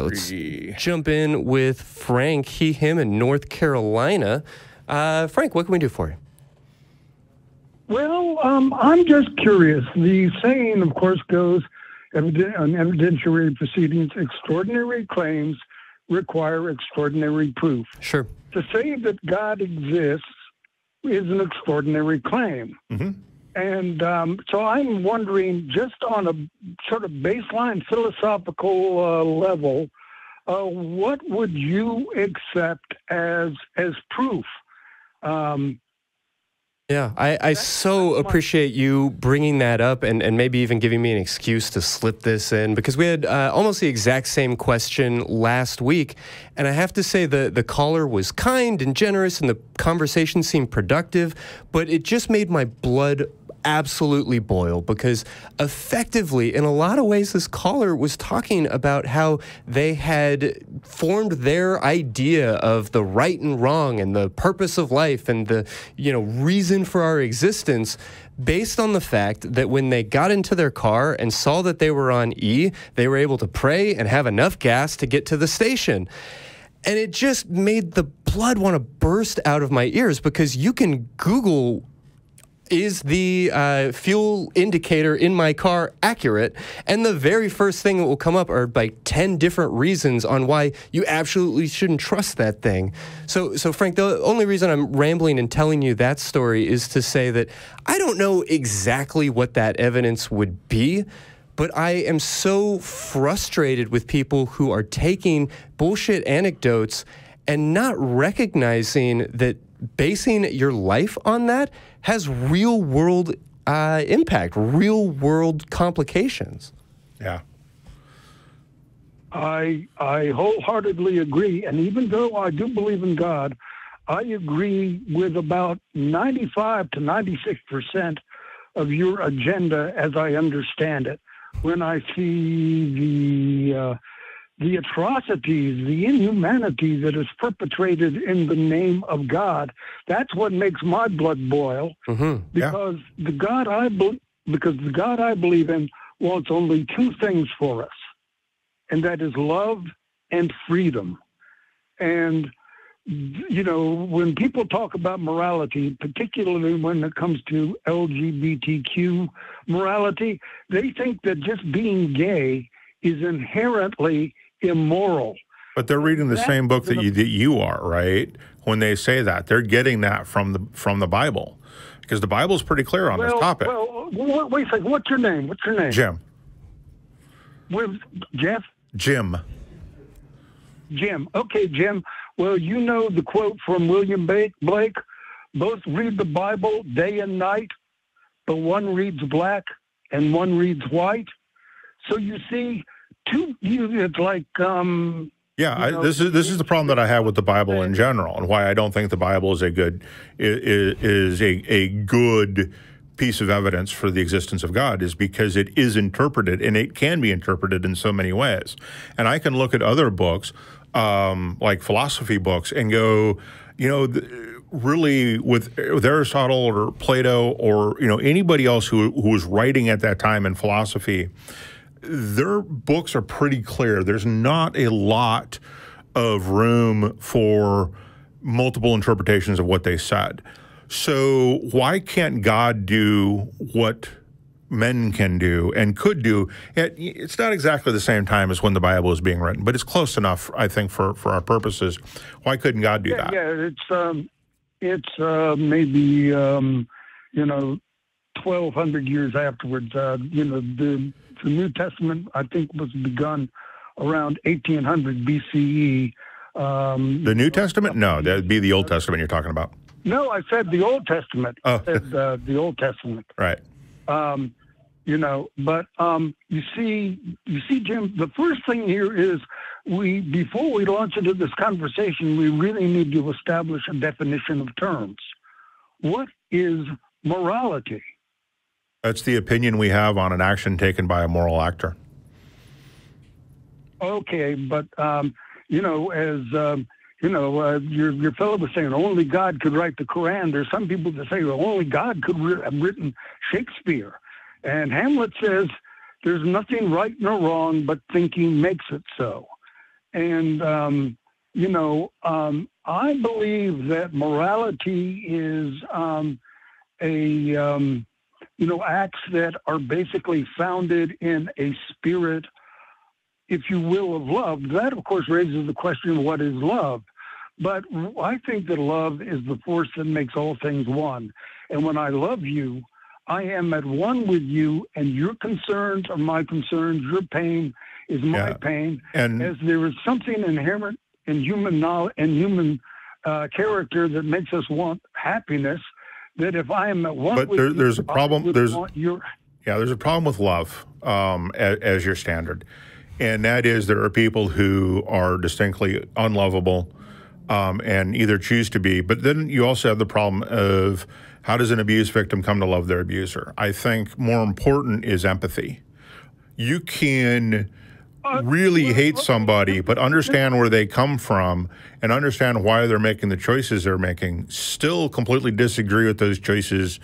Let's jump in with Frank, he, him in North Carolina. Frank, what can we do for you? Well, I'm just curious. The saying, of course, goes, on evidentiary proceedings, extraordinary claims require extraordinary proof. Sure. To say that God exists is an extraordinary claim. Mm-hmm. And so I'm wondering, just on a sort of baseline philosophical level, what would you accept as proof? Yeah, I so appreciate you bringing that up and maybe even giving me an excuse to slip this in, because we had almost the exact same question last week. And I have to say the caller was kind and generous and the conversation seemed productive, but it just made my blood absolutely boil, because effectively, in a lot of ways, this caller was talking about how they had formed their idea of the right and wrong and the purpose of life and the, reason for our existence based on the fact that when they got into their car and saw that they were on E, they were able to pray and have enough gas to get to the station. And it just made the blood want to burst out of my ears, because you can Google, is the fuel indicator in my car accurate? And the very first thing that will come up are like 10 different reasons on why you absolutely shouldn't trust that thing. So Frank, the only reason I'm rambling and telling you that story is to say that I don't know exactly what that evidence would be, but I am so frustrated with people who are taking bullshit anecdotes and not recognizing that basing your life on that has real-world impact, real-world complications. Yeah. I wholeheartedly agree. And even though I do believe in God, I agree with about 95 to 96% of your agenda as I understand it. When I see the atrocities, the inhumanity that is perpetrated in the name of God, that's what makes my blood boil. Mm-hmm. Because the God I believe in wants only two things for us, and that is love and freedom. And when people talk about morality, particularly when it comes to LGBTQ morality, they think that just being gay is inherently immoral. But they're reading the same book that you are, right? When they say that, they're getting that from the Bible, because the Bible is pretty clear on this topic. Well, wait a second. What's your name? Jim. Jeff? Jim. Okay, Jim. Well, you know the quote from William Blake, both read the Bible day and night, but one reads black and one reads white. So you see, it's like this is the problem that I have with the Bible in general, and why I don't think the Bible is a good piece of evidence for the existence of God, is because it is interpreted, and it can be interpreted in so many ways. And I can look at other books, like philosophy books, and go, really with Aristotle or Plato or anybody else who was writing at that time in philosophy, their books are pretty clear. There's not a lot of room for multiple interpretations of what they said. So why can't God do what men can do and could do? It's not exactly the same time as when the Bible is being written, but it's close enough, I think, for our purposes. Why couldn't God do that? Yeah, it's maybe 1,200 years afterwards. The New Testament, I think, was begun around 1800 BCE. The New Testament? No, that would be the Old Testament you're talking about. No, I said the Old Testament. Oh. I said the Old Testament. Right. But you see, Jim, the first thing here is before we launch into this conversation, we really need to establish a definition of terms. What is morality? That's the opinion we have on an action taken by a moral actor. Okay, but your fellow was saying only God could write the Quran. There's some people that say only God could have written Shakespeare. And Hamlet says there's nothing right nor wrong, but thinking makes it so. And, I believe that morality is acts that are basically founded in a spirit, if you will, of love. That, of course, raises the question, what is love? But I think that love is the force that makes all things one. And when I love you, I am at one with you, and your concerns are my concerns, your pain is my pain. And as there is something inherent in human knowledge and human character that makes us want happiness, that if I am at one but with you, there's a problem. There's a problem with love as your standard, and that is there are people who are distinctly unlovable and either choose to be. But then you also have the problem of how does an abuse victim come to love their abuser? I think more important is empathy. You can really hate somebody, but understand where they come from and understand why they're making the choices they're making, still completely disagree with those choices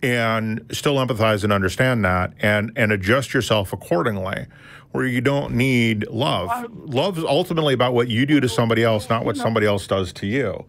and still empathize and understand that and adjust yourself accordingly, where you don't need love. Love is ultimately about what you do to somebody else, not what somebody else does to you.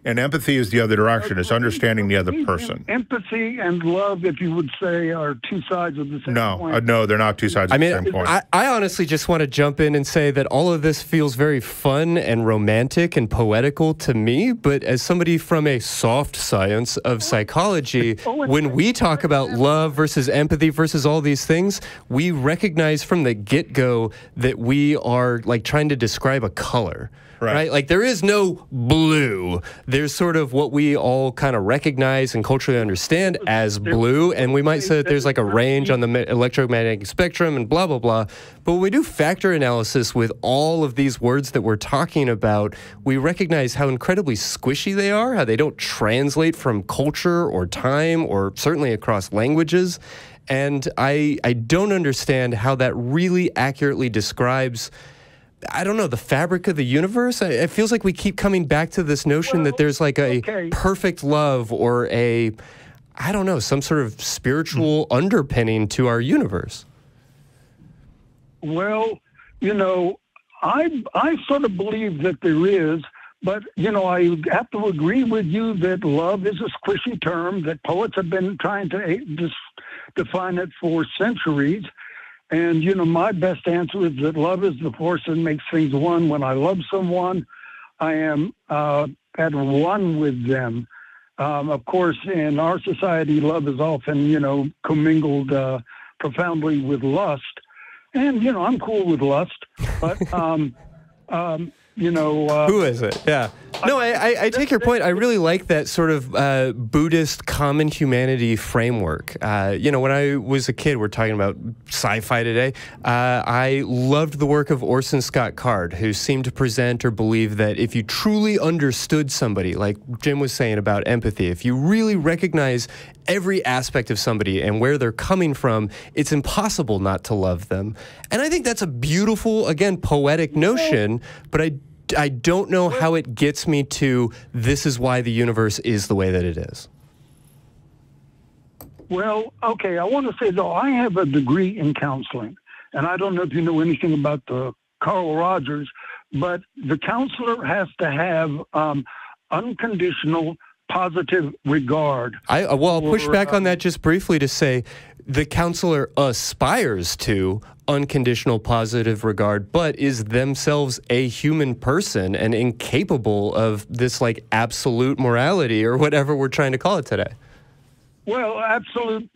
And empathy is the other direction. It's understanding the other person. Empathy and love, if you would say, are two sides of the same coin. No, they're not two sides of the same coin. I honestly just want to jump in and say that all of this feels very fun and romantic and poetical to me. But as somebody from a soft science of psychology, when we talk about love versus empathy versus all these things, we recognize from the get-go that we are like trying to describe a color. Right? Like there is no blue. There's sort of what we all kind of recognize and culturally understand as blue. And we might say that there's like a range on the electromagnetic spectrum and blah, blah, blah. But when we do factor analysis with all of these words that we're talking about, we recognize how incredibly squishy they are, how they don't translate from culture or time or certainly across languages. And I don't understand how that really accurately describes, I don't know, the fabric of the universe. It feels like we keep coming back to this notion that there's like a perfect love or a, I don't know, some sort of spiritual underpinning to our universe. Well, I sort of believe that there is, but, I have to agree with you that love is a squishy term, that poets have been trying to define it for centuries. And, my best answer is that love is the force that makes things one. When I love someone, I am at one with them. Of course, in our society, love is often, commingled profoundly with lust. And, I'm cool with lust, but, who is it? Yeah. No, I take your point. I really like that sort of Buddhist common humanity framework. When I was a kid, we're talking about sci-fi today, I loved the work of Orson Scott Card, who seemed to present or believe that if you truly understood somebody, like Jim was saying about empathy, if you really recognize every aspect of somebody and where they're coming from, it's impossible not to love them. And I think that's a beautiful, again, poetic notion, but I don't know how it gets me to this is why the universe is the way that it is. Well, okay, I want to say, though, I have a degree in counseling, and I don't know if you know anything about the Carl Rogers, but the counselor has to have unconditional positive regard. I'll push back on that just briefly to say the counselor aspires to unconditional positive regard, but is themselves a human person and incapable of this like absolute morality or whatever we're trying to call it today. Well, absolute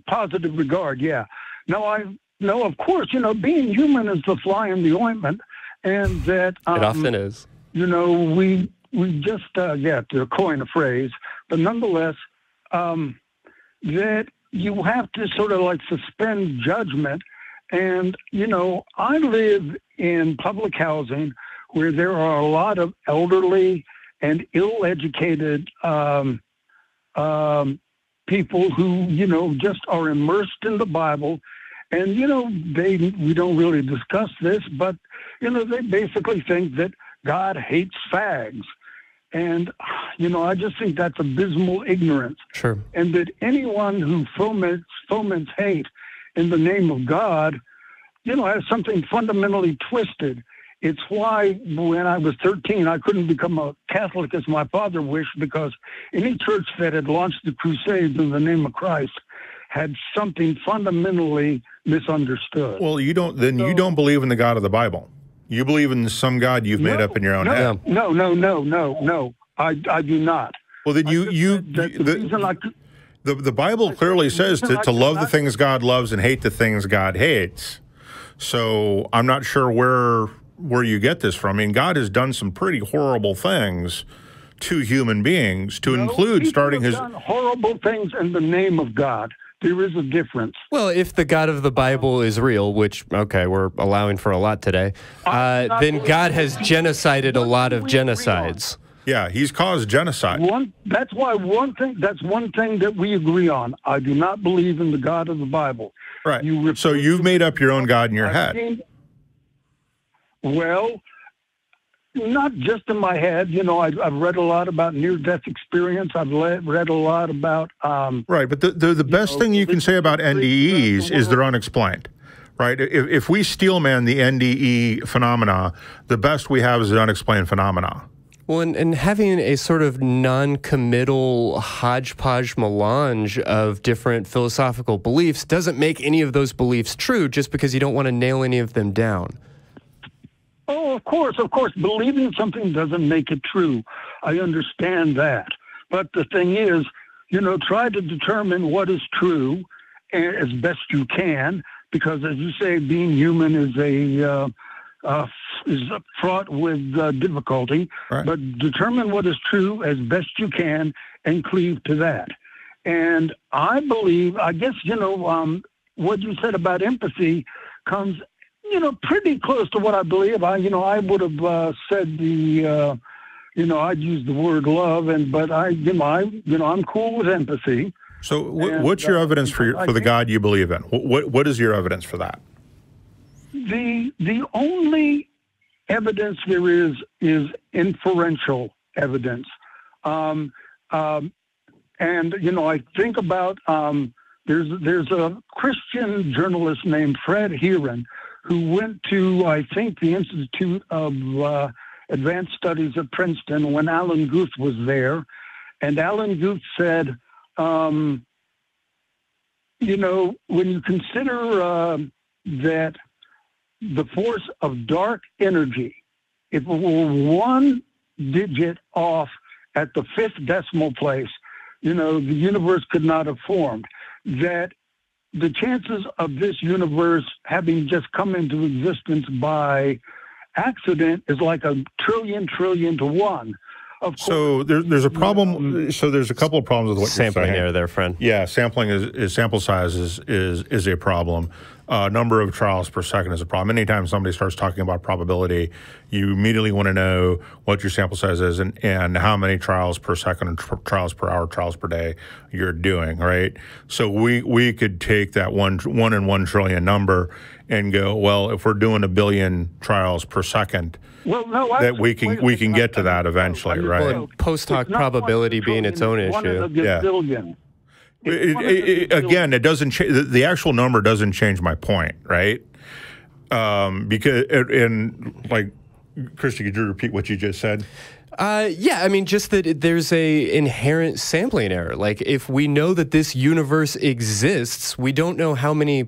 positive regard, yeah. No, of course, being human is the fly in the ointment, and that it often is. We just, to coin a phrase, but nonetheless, that you have to sort of like suspend judgment. And, I live in public housing where there are a lot of elderly and ill-educated people who, just are immersed in the Bible. And, we don't really discuss this, but, they basically think that God hates fags. And, I just think that's abysmal ignorance. Sure. And that anyone who foments hate in the name of God, has something fundamentally twisted. It's why when I was 13, I couldn't become a Catholic as my father wished, because any church that had launched the Crusades in the name of Christ had something fundamentally misunderstood. Well, you don't believe in the God of the Bible. You believe in some God you've made up in your own head. No. I do not. Well, then the Bible clearly says to love the things God loves and hate the things God hates. So I'm not sure where you get this from. I mean, God has done some pretty horrible things to human beings, to include starting his done horrible things in the name of God. There is a difference. Well, if the God of the Bible is real, which, okay, we're allowing for a lot today, then God has genocided a lot of genocides. Yeah, he's caused genocide. That's one thing that we agree on. I do not believe in the God of the Bible. Right. So you've made up your own God in your head. Well, not just in my head. You know, I've read a lot about near-death experience. I've read a lot about... right, but the best thing you can say about NDEs is they're unexplained. Right? If we steel man the NDE phenomena, the best we have is an unexplained phenomena. Well, and having a sort of non-committal hodgepodge melange of different philosophical beliefs doesn't make any of those beliefs true just because you don't want to nail any of them down. Oh, of course. Believing something doesn't make it true. I understand that. But the thing is, you know, try to determine what is true as best you can, because as you say, being human is fraught with difficulty, right. But determine what is true as best you can and cleave to that. And I believe, I guess, you know, what you said about empathy comes, you know, pretty close to what I believe. I would have said I'd use the word love, but I'm cool with empathy. So what's your evidence for the God you believe in? What is your evidence for that? The only evidence there is inferential evidence. And, you know, I think about, there's a Christian journalist named Fred Heron who went to, I think, the Institute of Advanced Studies at Princeton when Alan Guth was there. And Alan Guth said, you know, when you consider that the force of dark energy, if it were one digit off at the 5th decimal place, you know, the universe could not have formed. That the chances of this universe having just come into existence by accident is like a trillion to one. So there's a problem. So there's a couple of problems with what you're saying. Sampling error there, friend. Yeah, sampling is sample size is a problem. Number of trials per second is a problem. Anytime somebody starts talking about probability, you immediately want to know what your sample size is and how many trials per second and trials per hour, trials per day you're doing, right? So we could take that one in 1 trillion number and go, well, if we're doing 1 billion trials per second, that we can get to that eventually, right? Well, post hoc probability being its own issue. Yeah. Again, it doesn't the actual number doesn't change my point, right? Because like, Christy, could you repeat what you just said? Yeah, I mean, just that there's a inherent sampling error. Like, if we know that this universe exists, we don't know how many,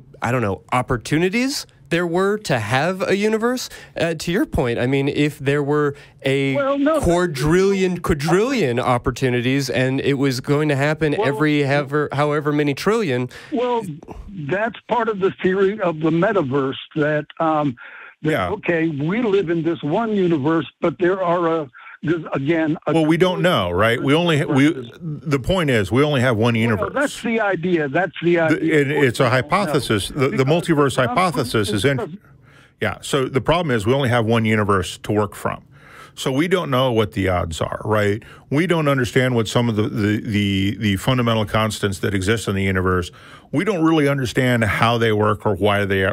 opportunities there were to have a universe. To your point, I mean, if there were a quadrillion opportunities and it was going to happen every however many trillion. Well, that's part of the theory of the metaverse that, okay, we live in this one universe, but there are we don't know, right? The point is, we only have one universe. Well, that's the idea. It's a hypothesis. The multiverse hypothesis is so the problem is we only have one universe to work from. So we don't know what the odds are, right? We don't understand what some of the fundamental constants that exist in the universe. We don't really understand how they work or where they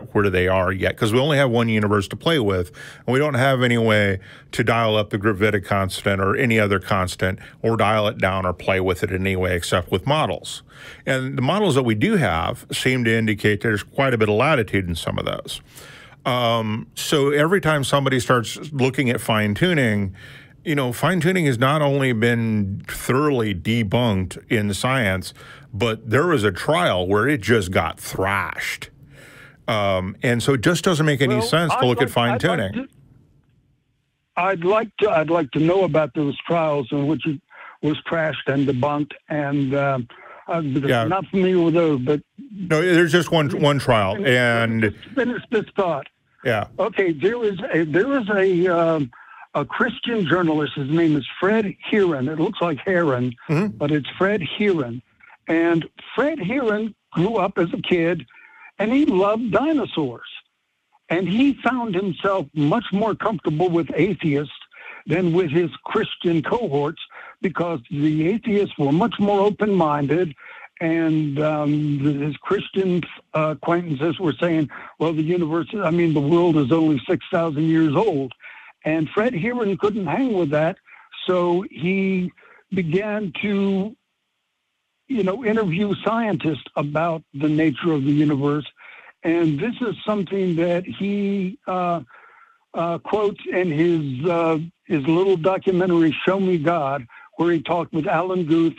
are yet, because we only have one universe to play with, and we don't have any way to dial up the gravitic constant or any other constant, or dial it down or play with it in any way except with models. And the models that we do have seem to indicate there's quite a bit of latitude in some of those. So every time somebody starts looking at fine-tuning, fine-tuning has not only been thoroughly debunked in science, but there was a trial where it just got thrashed. And so it just doesn't make any sense to look at fine-tuning. I'd like to know about those trials in which it was trashed and debunked, and because I'm not familiar with those. But no, there's just one trial, and finish this thought. Yeah. Okay. There is a Christian journalist. His name is Fred Heron. It looks like Heron, but it's Fred Heron. And Fred Heron grew up as a kid, and he loved dinosaurs. And he found himself much more comfortable with atheists than with his Christian cohorts, because the atheists were much more open-minded, and his Christian acquaintances were saying, well, the world is only 6,000 years old. And Fred Heron couldn't hang with that, so he began to, interview scientists about the nature of the universe. And this is something that he quotes in his little documentary, Show Me God, where he talked with Alan Guth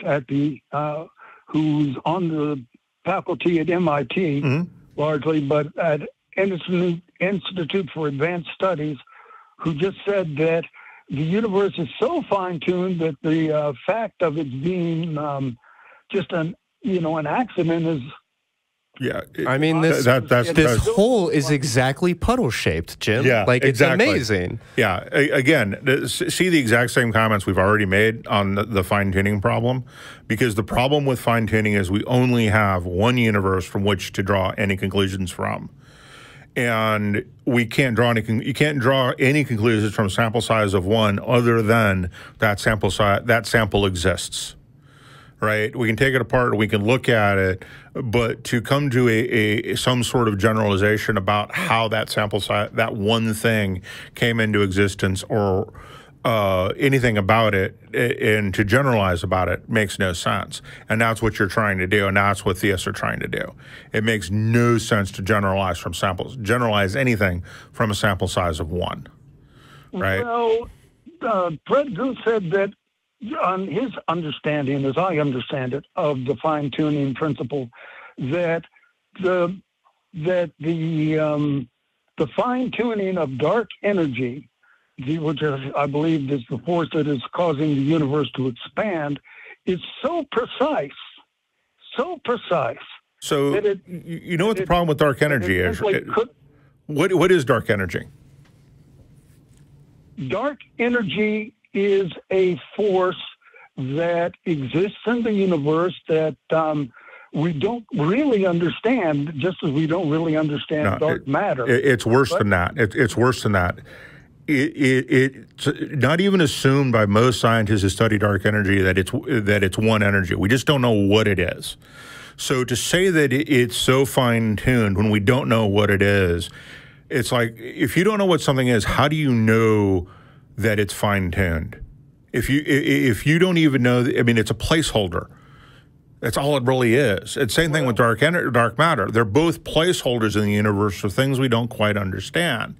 who's on the faculty at MIT largely, but at Institute for Advanced Studies, who just said that the universe is so fine-tuned that the fact of it being just an accident is. Yeah, this hole is exactly puddle-shaped, Jim. Yeah, it's amazing. Yeah, again, see the exact same comments we've already made on the fine-tuning problem, because the problem with fine-tuning is we only have one universe from which to draw any conclusions from, and we can't draw you can't draw any conclusions from a sample size of one other than that sample exists. Right, we can take it apart, we can look at it, but to come to some sort of generalization about how that sample size, that one thing came into existence, or anything about it, and to generalize about it makes no sense. And that's what you're trying to do, and that's what theists are trying to do. It makes no sense to generalize anything from a sample size of one. Right. Well, Fred Guth said that, on his understanding, as I understand it, of the fine-tuning principle, that the fine-tuning of dark energy, which I believe is the force that is causing the universe to expand, is so precise. So, you know what the problem with dark energy is? What is dark energy? Dark energy is a force that exists in the universe that we don't really understand, just as we don't really understand dark matter. It's worse than that. It's worse than that. It's not even assumed by most scientists who study dark energy that it's one energy. We just don't know what it is. So to say that it's so fine-tuned when we don't know what it is, it's like, if you don't know what something is, how do you know that it's fine-tuned? If you don't even know, it's a placeholder. That's all it really is. It's the same thing with dark matter. They're both placeholders in the universe for things we don't quite understand.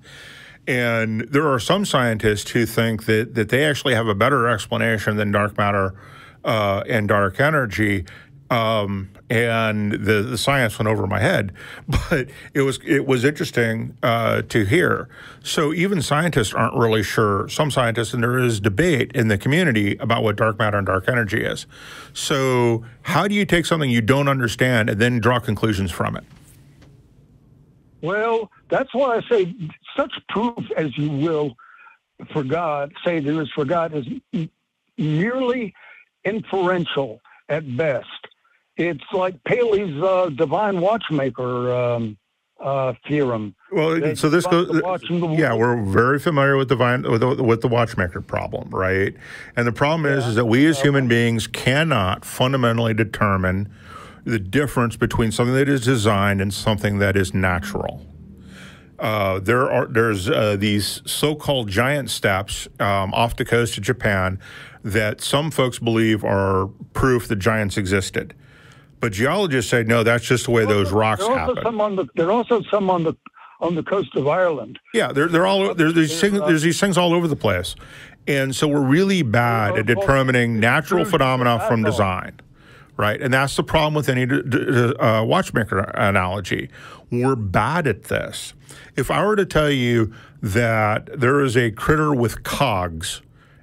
And there are some scientists who think that they actually have a better explanation than dark matter and dark energy. And the science went over my head, but it was interesting to hear. So even scientists aren't really sure. Some scientists, and there is debate in the community about what dark matter and dark energy is. So how do you take something you don't understand and then draw conclusions from it? Well, that's why I say such proof as you will for God, say there is for God, is merely inferential at best. It's like Paley's divine watchmaker theorem. Well, so this goes. Yeah, we're very familiar with the watchmaker problem, right? And the problem is that we as human beings cannot fundamentally determine the difference between something that is designed and something that is natural. There's these so-called giant steps off the coast of Japan that some folks believe are proof that giants existed. But geologists say, no, that's just the way those rocks happen. There are also some on on the coast of Ireland. Yeah, there's these things all over the place. And so we're really bad at determining natural phenomena from design, right? And that's the problem with any watchmaker analogy. We're bad at this. If I were to tell you that there is a critter with cogs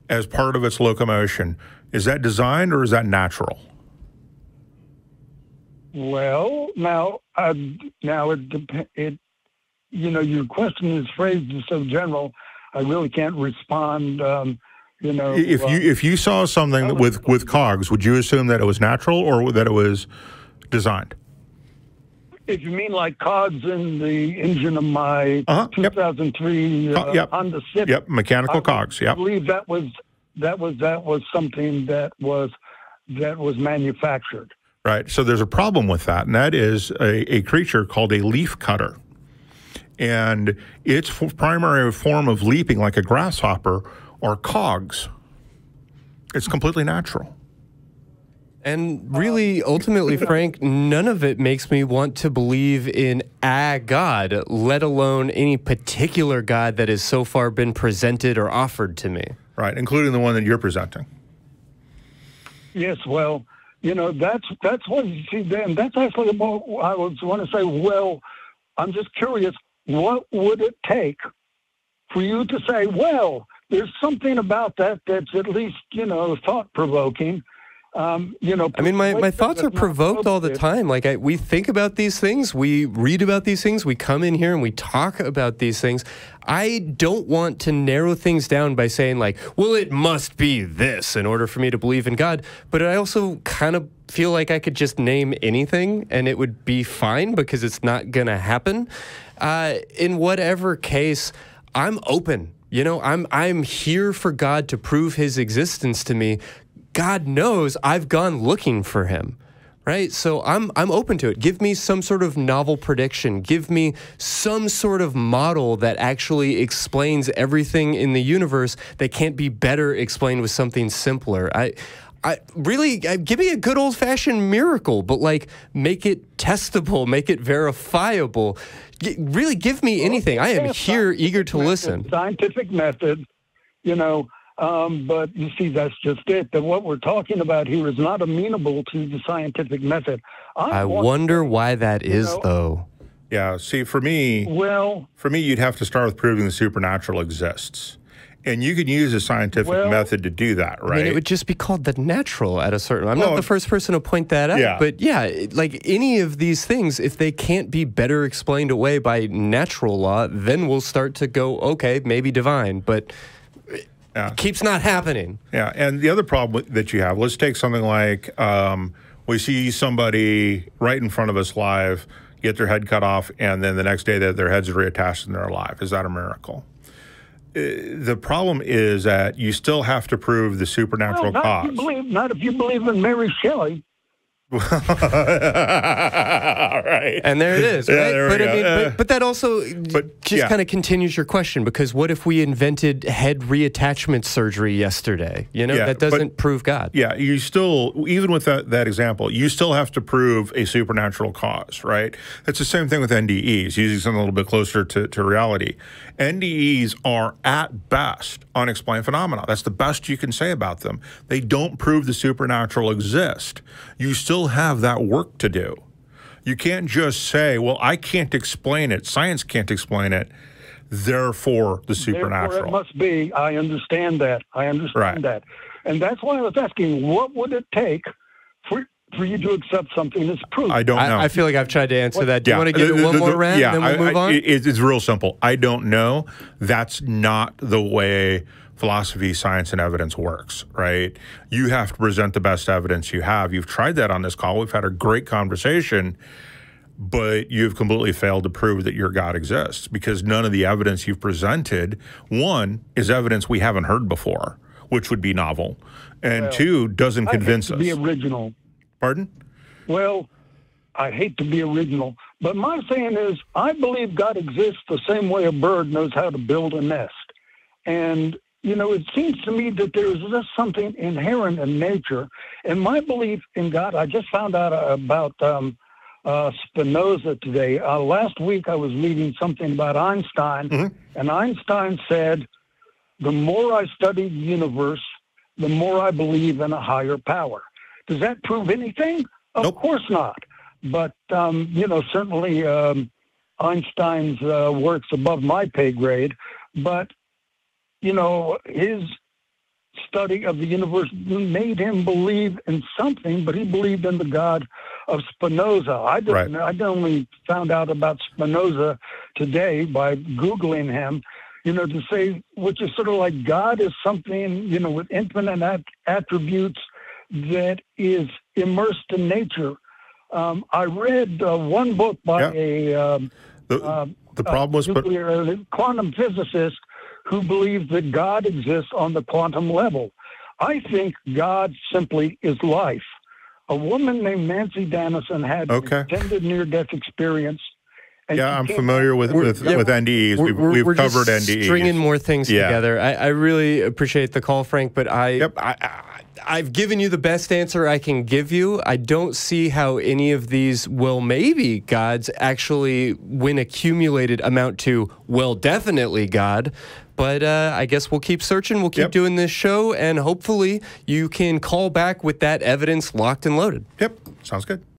as part of its locomotion, is that designed or is that natural? Well, now it depends. Your question is phrased so general. I really can't respond. If you saw something with cogs, would you assume that it was natural or that it was designed? If you mean like cogs in the engine of my 2003 Honda Civic, yep, mechanical cogs. Yep. I believe that was something that was manufactured. Right. So there's a problem with that, and that is a creature called a leaf cutter. And its primary form of leaping, like a grasshopper, are cogs. It's completely natural. And really, ultimately, Frank, none of it makes me want to believe in a God, let alone any particular God that has so far been presented or offered to me. Right, including the one that you're presenting. Yes, well, that's what you see then. That's actually what I want to say. Well, I'm just curious, what would it take for you to say, well, there's something about that that's at least, thought-provoking? I mean, my thoughts are provoked all the time. Like, we think about these things, we read about these things, we come in here and we talk about these things. I don't want to narrow things down by saying, like, well, it must be this in order for me to believe in God. But I also kind of feel like I could just name anything and it would be fine because it's not going to happen. In whatever case, I'm open. I'm here for God to prove his existence to me. God knows I've gone looking for him, right? So I'm open to it. Give me some sort of novel prediction. Give me some sort of model that actually explains everything in the universe that can't be better explained with something simpler. I really give me a good old-fashioned miracle, but like make it testable, make it verifiable. Really give me anything. I am here eager to listen. Scientific method, but you see, that's just it. That what we're talking about here is not amenable to the scientific method. I wonder why that is, though. Yeah, see, for me, you'd have to start with proving the supernatural exists. And you can use a scientific method to do that, right? I mean, it would just be called the natural at a certain... I'm not the first person to point that out, but yeah, like any of these things, if they can't be better explained away by natural law, then we'll start to go, okay, maybe divine, but... It keeps not happening. Yeah, and the other problem that you have, let's take something like we see somebody right in front of us live get their head cut off, and then the next day their head's reattached and they're alive. Is that a miracle? The problem is that you still have to prove the supernatural cause. Not if you believe in Mary Shelley. Right. And there it is, right? Yeah, but I mean, but that also kind of continues your question, because what if we invented head reattachment surgery yesterday? That doesn't prove God. Yeah, you still, even with that example, you still have to prove a supernatural cause, right? It's the same thing with NDEs, using something a little bit closer to reality. NDEs are, at best, unexplained phenomena. That's the best you can say about them. They don't prove the supernatural exist. You still have that work to do. You can't just say, well, I can't explain it. Science can't explain it. Therefore, the supernatural. Therefore, it must be. I understand that. That. And that's why I was asking, what would it take for you to accept something as proof? I don't know. I feel like I've tried to answer that. Do you want to give it one more round, and then we'll move on? It's real simple. I don't know. That's not the way philosophy, science, and evidence works, right? You have to present the best evidence you have. You've tried that on this call. We've had a great conversation, but you've completely failed to prove that your God exists, because none of the evidence you've presented, one, is evidence we haven't heard before, which would be novel, and two, doesn't convince us. I hate to be original. Pardon? Well, I hate to be original, but my saying is I believe God exists the same way a bird knows how to build a nest. And it seems to me that there's just something inherent in nature. And my belief in God, I just found out about Spinoza today. Last week I was reading something about Einstein, and Einstein said, the more I study the universe, the more I believe in a higher power. Does that prove anything? Of course not. But, certainly Einstein's work's above my pay grade. But, his study of the universe made him believe in something, but he believed in the God of Spinoza. I only found out about Spinoza today by Googling him, to say, which is sort of like God is something, with infinite attributes that is immersed in nature. I read one book by the problem was quantum physicist who believes that God exists on the quantum level. I think God simply is life. A woman named Nancy Dennison had an extended near-death experience. I'm familiar with NDEs. We've covered NDEs. Stringing more things together. I really appreciate the call, Frank, but I've given you the best answer I can give you. I don't see how any of these maybe gods actually, when accumulated, amount to, definitely God. But I guess we'll keep searching. We'll keep doing this show, and hopefully you can call back with that evidence locked and loaded. Yep. Sounds good.